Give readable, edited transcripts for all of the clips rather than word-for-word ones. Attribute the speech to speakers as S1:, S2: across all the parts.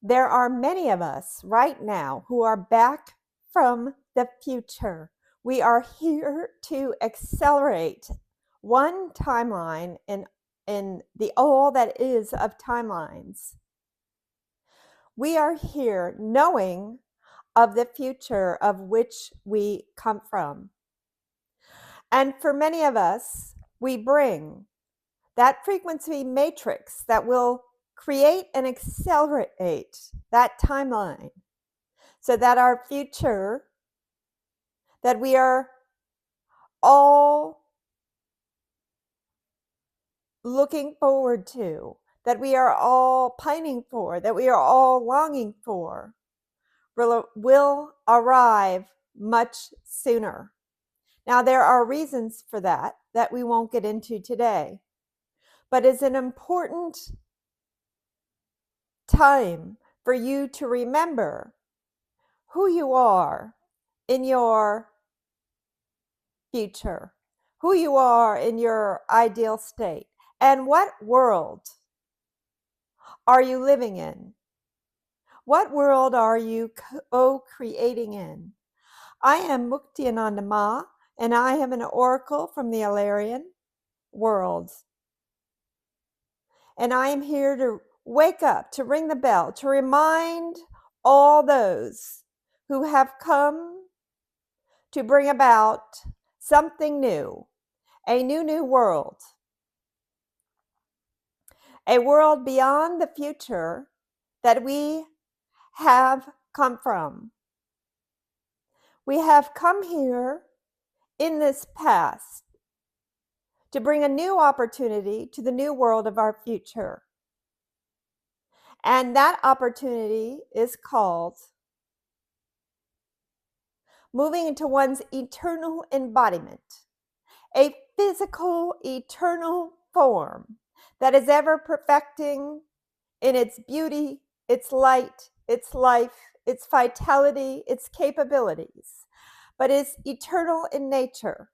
S1: There are many of us right now who are back from the future. We are here to accelerate one timeline in the all that is of timelines. We are here knowing of the future of which we come from. And for many of us, we bring that frequency matrix that will create and accelerate that timeline so that our future, that we are all looking forward to, that we are all pining for, that we are all longing for, will arrive much sooner. Now, there are reasons for that we won't get into today, but it's an important time for you to remember who you are in your future, who you are in your ideal state, and what world are you living in? What world are you co-creating in? I am Mukti Ananda Ma, and I am an oracle from the Elarion world. And I am here to wake up, to ring the bell, to remind all those who have come to bring about something new, a new world. A world beyond the future that we have come from. We have come here in this past to bring a new opportunity to the new world of our future. And that opportunity is called moving into one's eternal embodiment, a physical eternal form that is ever perfecting in its beauty, its light, its life, its vitality, its capabilities, but is eternal in nature.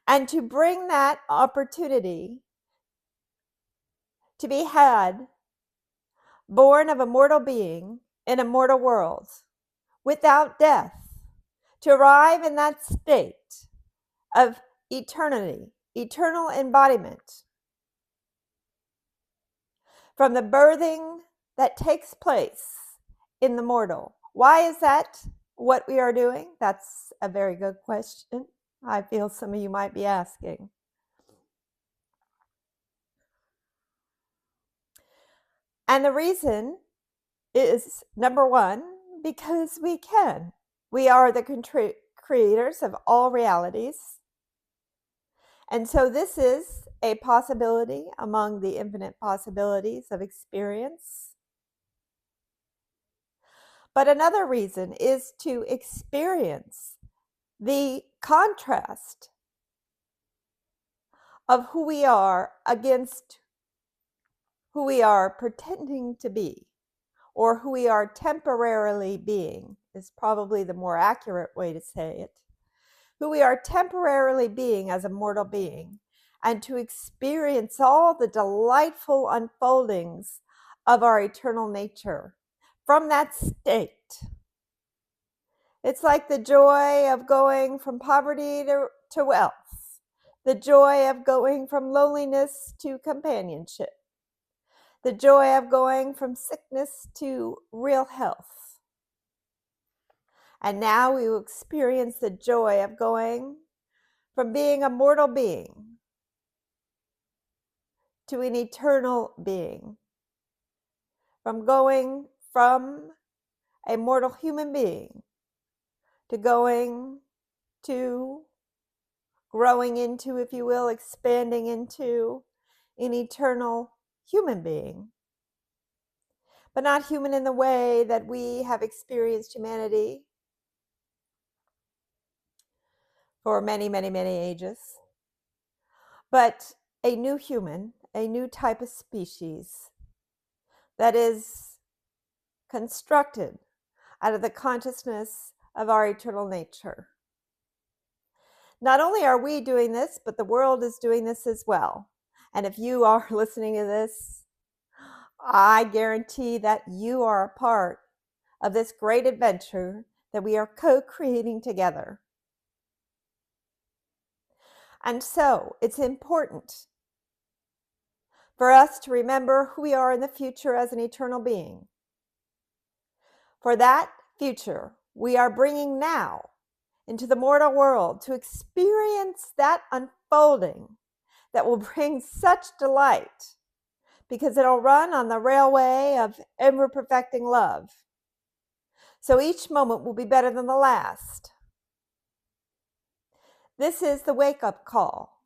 S1: And to bring that opportunity to be had, born of a mortal being in a mortal world, without death, to arrive in that state of eternity, eternal embodiment, from the birthing that takes place in the mortal. Why is that what we are doing? That's a very good question. I feel some of you might be asking. And the reason is, number one, because we can. We are the creators of all realities. And so this is a possibility among the infinite possibilities of experience. But another reason is to experience the contrast of who we are against who we are pretending to be, or who we are temporarily being, is probably the more accurate way to say it. Who we are temporarily being as a mortal being, and to experience all the delightful unfoldings of our eternal nature from that state. It's like the joy of going from poverty to wealth, the joy of going from loneliness to companionship, the joy of going from sickness to real health. And now we will experience the joy of going from being a mortal being to an eternal being, from going from a mortal human being to going to growing into, if you will, expanding into an eternal human being. But not human in the way that we have experienced humanity for many ages, but a new human, a new type of species that is constructed out of the consciousness of our eternal nature. Not only are we doing this, but the world is doing this as well. And if you are listening to this, I guarantee that you are a part of this great adventure that we are co-creating together. And so it's important for us to remember who we are in the future as an eternal being. For that future, we are bringing now into the mortal world to experience that unfolding that will bring such delight, because it'll run on the railway of ever-perfecting love. So each moment will be better than the last. This is the wake-up call.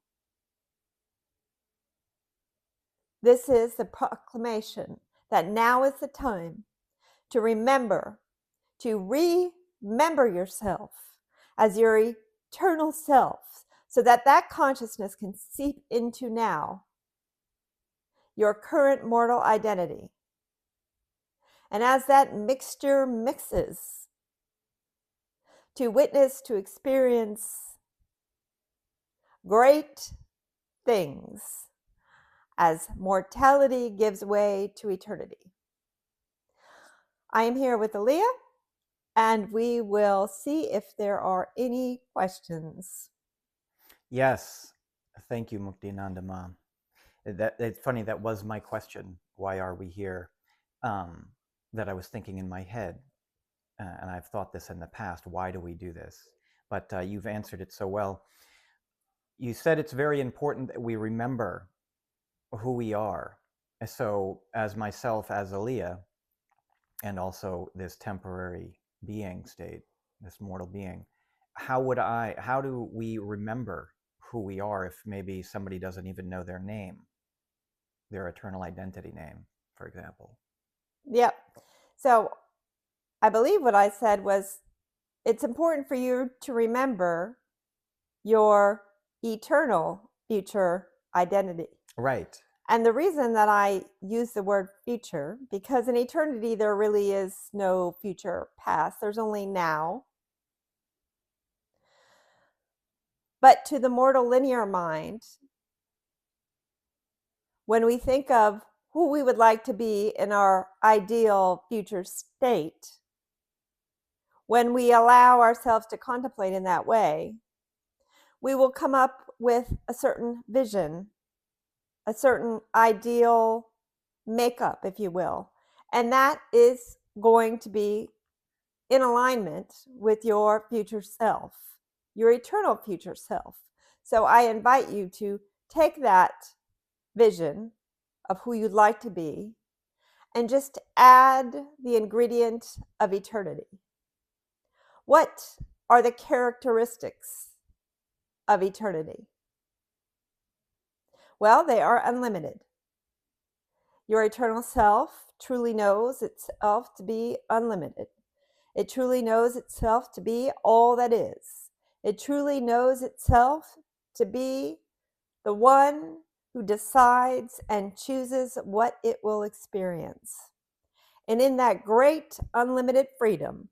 S1: This is the proclamation that now is the time to remember, to remember yourself as your eternal self, so that that consciousness can seep into now your current mortal identity. And as that mixture mixes, to witness, to experience great things as mortality gives way to eternity. I am here with Aaliyah, and we will see if there are any questions.
S2: Yes, thank you, Mukti Ananda Ma. It's funny, that was my question. Why are we here? That I was thinking in my head, and I've thought this in the past. Why do we do this? But you've answered it so well. You said it's very important that we remember who we are. So, as myself, as Aaliyah, and also this temporary being state, this mortal being, how do we remember who we are if maybe somebody doesn't even know their name, their eternal identity name, for example?
S1: Yep. So I believe what I said was, it's important for you to remember your eternal future identity.
S2: Right.
S1: And the reason that I use the word future, because in eternity there really is no future past, there's only now. But to the mortal linear mind, when we think of who we would like to be in our ideal future state, when we allow ourselves to contemplate in that way, we will come up with a certain vision, a certain ideal makeup, if you will. And that is going to be in alignment with your future self, your eternal future self. So I invite you to take that vision of who you'd like to be and just add the ingredient of eternity. What are the characteristics of eternity? Well, they are unlimited. Your eternal self truly knows itself to be unlimited. It truly knows itself to be all that is. It truly knows itself to be the one who decides and chooses what it will experience. And in that great unlimited freedom,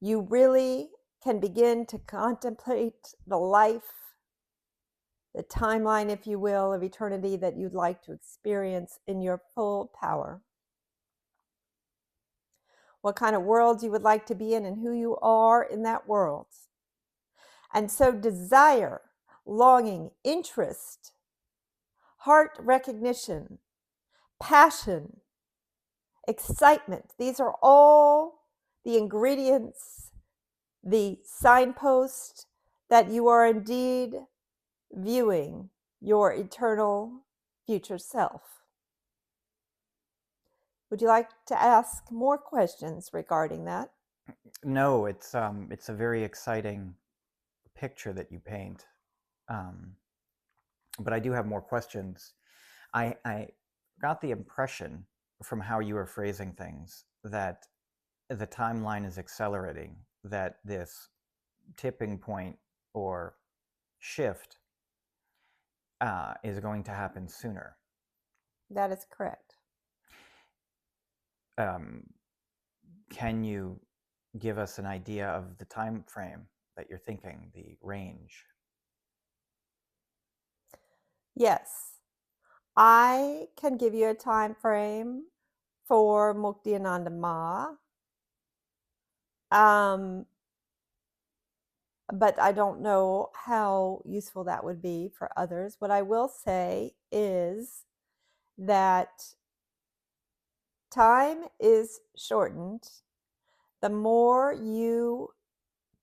S1: you really can begin to contemplate the life, the timeline, if you will, of eternity that you'd like to experience in your full power. What kind of world you would like to be in and who you are in that world. And so desire, longing, interest, heart recognition, passion, excitement, these are all the ingredients, the signposts that you are indeed viewing your eternal future self. Would you like to ask more questions regarding that?
S2: No, it's a very exciting picture that you paint. But I do have more questions. I got the impression from how you were phrasing things that the timeline is accelerating, that this tipping point or shift is going to happen sooner.
S1: That is correct.
S2: Can you give us an idea of the time frame that you're thinking, the range?
S1: Yes. I can give you a time frame for Mukti Ananda Ma, but I don't know how useful that would be for others. What I will say is that time is shortened. The more you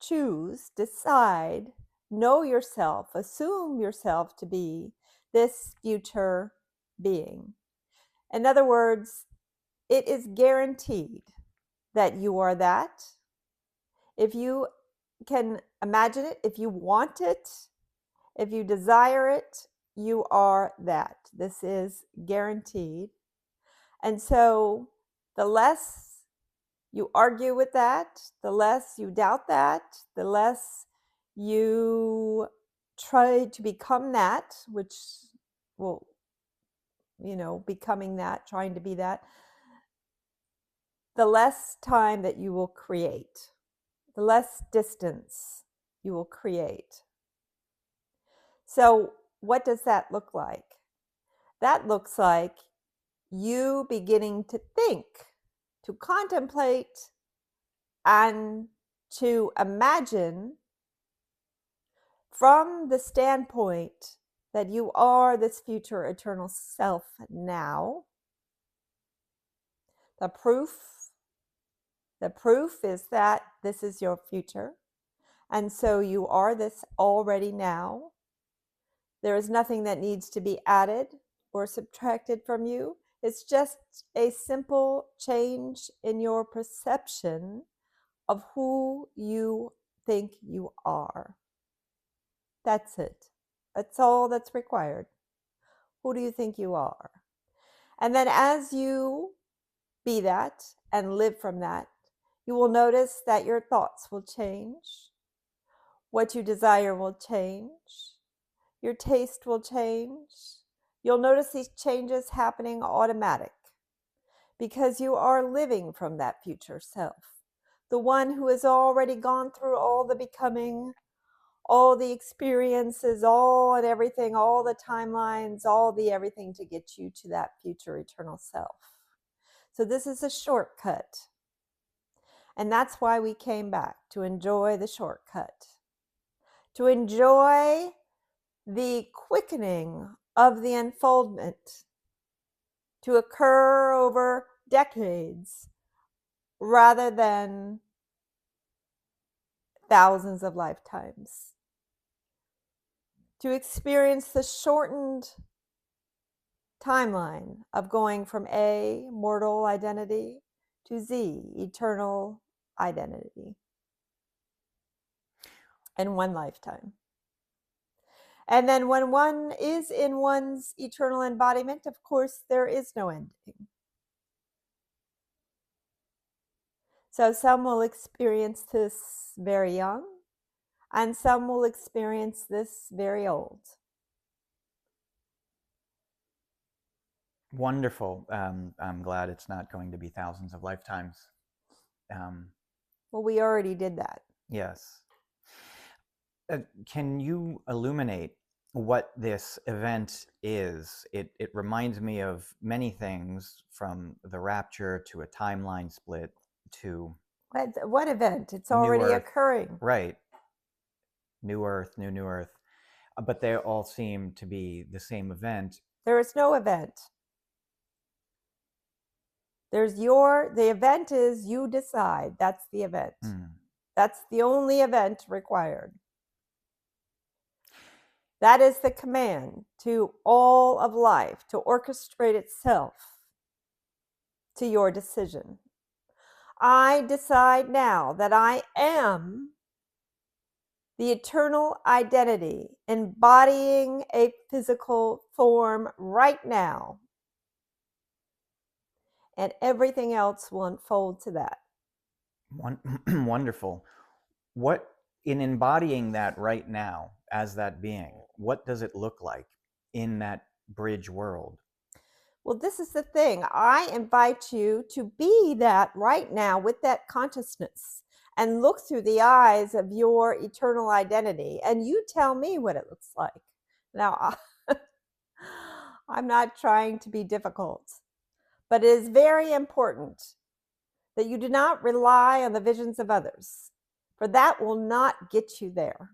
S1: choose, decide, know yourself, assume yourself to be this future being. In other words, it is guaranteed that you are that. If you can imagine it, if you want it, if you desire it, you are that. This is guaranteed. And so the less you argue with that, the less you doubt that, the less you try to become that, which will, becoming that, trying to be that, the less time that you will create, the less distance you will create. So, what does that look like? That looks like you beginning to think, to contemplate, and to imagine from the standpoint that you are this future eternal self now. The proof is that this is your future. And so you are this already now. There is nothing that needs to be added or subtracted from you. It's just a simple change in your perception of who you think you are. That's it. That's all that's required. Who do you think you are? And then as you be that and live from that, you will notice that your thoughts will change. What you desire will change. Your taste will change. You'll notice these changes happening automatic because you are living from that future self, the one who has already gone through all the becoming, all the experiences, all and everything, all the timelines, all the everything to get you to that future eternal self. So this is a shortcut. And that's why we came back, to enjoy the shortcut, to enjoy the quickening of the unfoldment, to occur over decades rather than thousands of lifetimes, to experience the shortened timeline of going from A, mortal identity, to Z, eternal identity, in one lifetime. And then when one is in one's eternal embodiment, of course, there is no ending. So some will experience this very young, and some will experience this very old.
S2: Wonderful. I'm glad it's not going to be thousands of lifetimes.
S1: Well, we already did that.
S2: Yes. Can you illuminate what this event is? It reminds me of many things, from the rapture to a timeline split to
S1: what event? It's already occurring.
S2: Right. New Earth, New Earth. But they all seem to be the same event.
S1: There is no event. The event is you decide. That's the event. That's the only event required. That is the command to all of life, to orchestrate itself to your decision. I decide now that I am the eternal identity embodying a physical form right now. And everything else will unfold to that.
S2: Wonderful. What, in embodying that right now as that being, what does it look like in that bridge world?
S1: Well, this is the thing. I invite you to be that right now with that consciousness and look through the eyes of your eternal identity, and you tell me what it looks like. Now, I'm not trying to be difficult, but it is very important that you do not rely on the visions of others, for that will not get you there.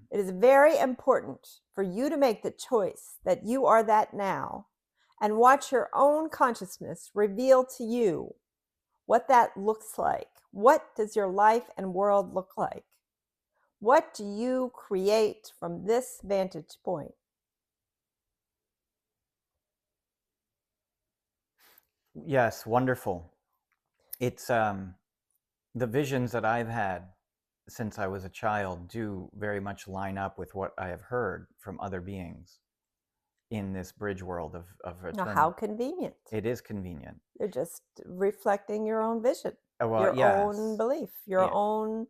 S1: It is very important for you to make the choice that you are that now and watch your own consciousness reveal to you what that looks like. What does your life and world look like? What do you create from this vantage point?
S2: Yes, wonderful. It's the visions that I've had since I was a child do very much line up with what I have heard from other beings in this bridge world of
S1: Now,
S2: eternity.
S1: how convenient.
S2: It is convenient.
S1: You're just reflecting your own vision,
S2: Well,
S1: your own
S2: yes.
S1: belief, your
S2: Yeah.
S1: own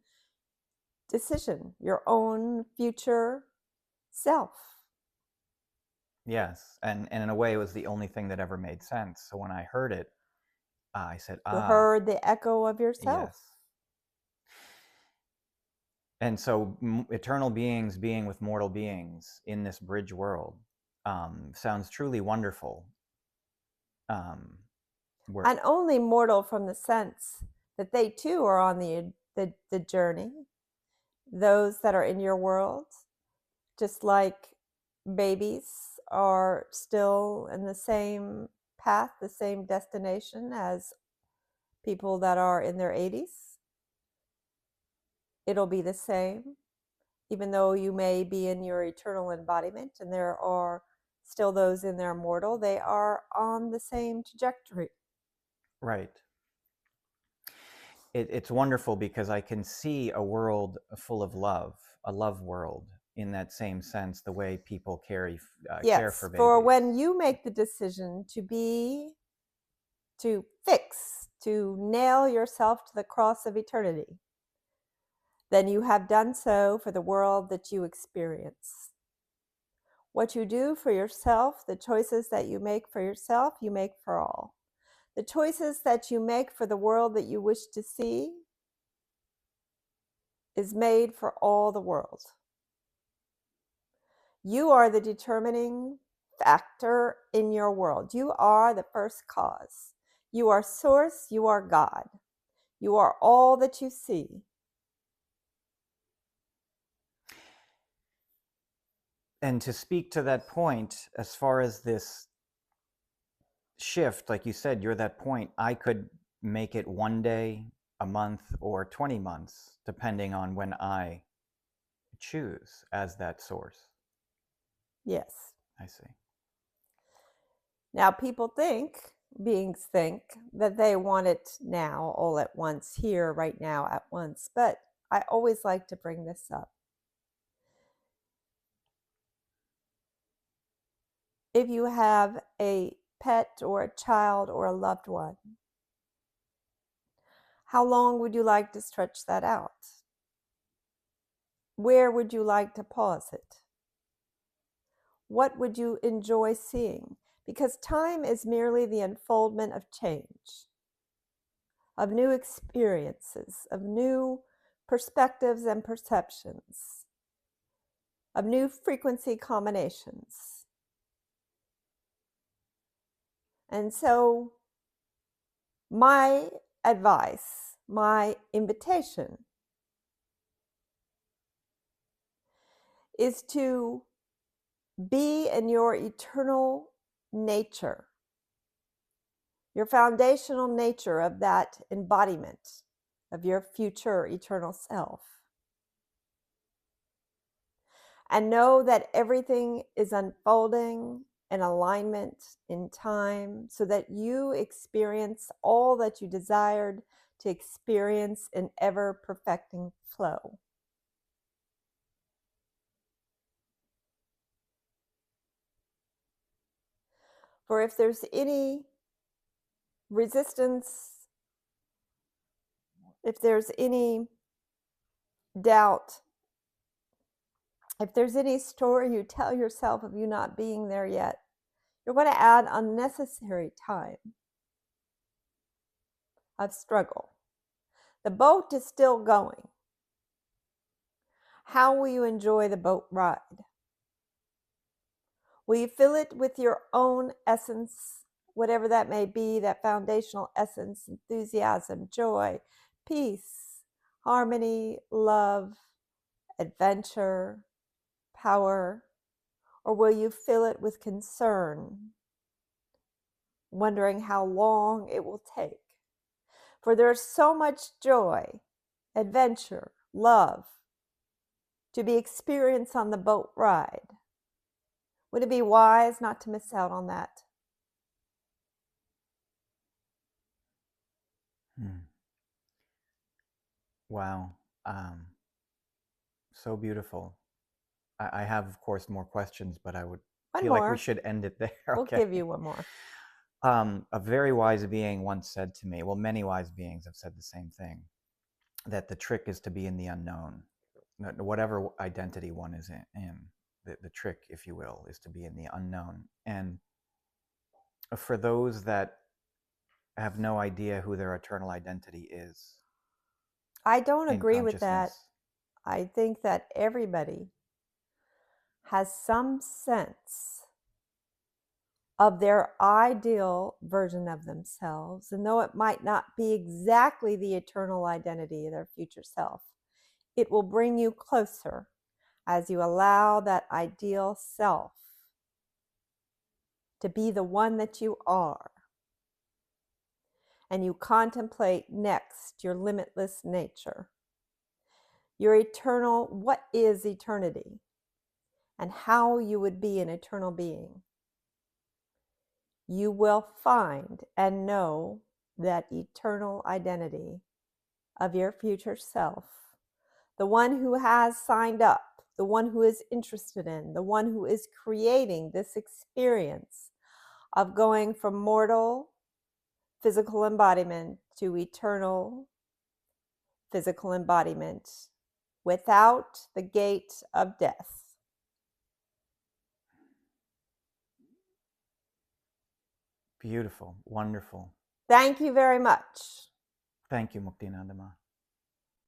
S1: decision, your own future self.
S2: Yes. And in a way, it was the only thing that ever made sense. So when I heard it, I said,
S1: You
S2: ah,
S1: heard the echo of yourself.
S2: yes. And so eternal beings being with mortal beings in this bridge world sounds truly wonderful.
S1: And only mortal from the sense that they too are on the journey. Those that are in your world, just like babies are still in the same path, the same destination as people that are in their 80s. It'll be the same, even though you may be in your eternal embodiment and there are still those in their mortal, they are on the same trajectory.
S2: Right. It's wonderful because I can see a world full of love, a love world in that same sense, the way people care for babies.
S1: For when you make the decision to nail yourself to the cross of eternity, then you have done so for the world that you experience. What you do for yourself, the choices that you make for yourself, you make for all. The choices that you make for the world that you wish to see is made for all the world. You are the determining factor in your world. You are the first cause. You are source. You are God. You are all that you see.
S2: And to speak to that point, as far as this shift, like you said, you're that point. I could make it one day, a month, or 20 months, depending on when I choose as that source.
S1: Yes.
S2: I see.
S1: Now, beings think that they want it now, all at once, here, right now, at once. But I always like to bring this up. If you have a pet or a child or a loved one, how long would you like to stretch that out? Where would you like to pause it? What would you enjoy seeing? Because time is merely the unfoldment of change, of new experiences, of new perspectives and perceptions, of new frequency combinations. And so my advice, my invitation is to be in your eternal nature, your foundational nature of that embodiment of your future eternal self. And know that everything is unfolding in alignment in time so that you experience all that you desired to experience in ever perfecting flow. For if there's any resistance, if there's any doubt, if there's any story you tell yourself of you not being there yet, you're going to add unnecessary time of struggle. The boat is still going. How will you enjoy the boat ride? Will you fill it with your own essence, whatever that may be, that foundational essence, enthusiasm, joy, peace, harmony, love, adventure, power? Or will you fill it with concern, wondering how long it will take? For there's so much joy, adventure, love to be experienced on the boat ride. Would it be wise not to miss out on that?
S2: Wow. So beautiful. I have, of course, more questions, but I would
S1: One
S2: feel like we
S1: more.
S2: should end it there.
S1: We'll
S2: Okay.
S1: give you one more.
S2: A very wise being once said to me, well, many wise beings have said the same thing, that the trick is to be in the unknown. Whatever identity one is in, the trick, if you will, is to be in the unknown. And for those that have no idea who their eternal identity is
S1: I don't
S2: in
S1: agree with that.
S2: consciousness,
S1: I think that everybody has some sense of their ideal version of themselves. And though it might not be exactly the eternal identity of their future self, it will bring you closer as you allow that ideal self to be the one that you are. And you contemplate next your limitless nature, your eternal, what is eternity, and how you would be an eternal being. You will find and know that eternal identity of your future self, the one who has signed up, the one who is interested in, the one who is creating this experience of going from mortal physical embodiment to eternal physical embodiment without the gate of death.
S2: beautiful, wonderful.
S1: Thank you very much.
S2: Thank you, Mukti Ananda Ma.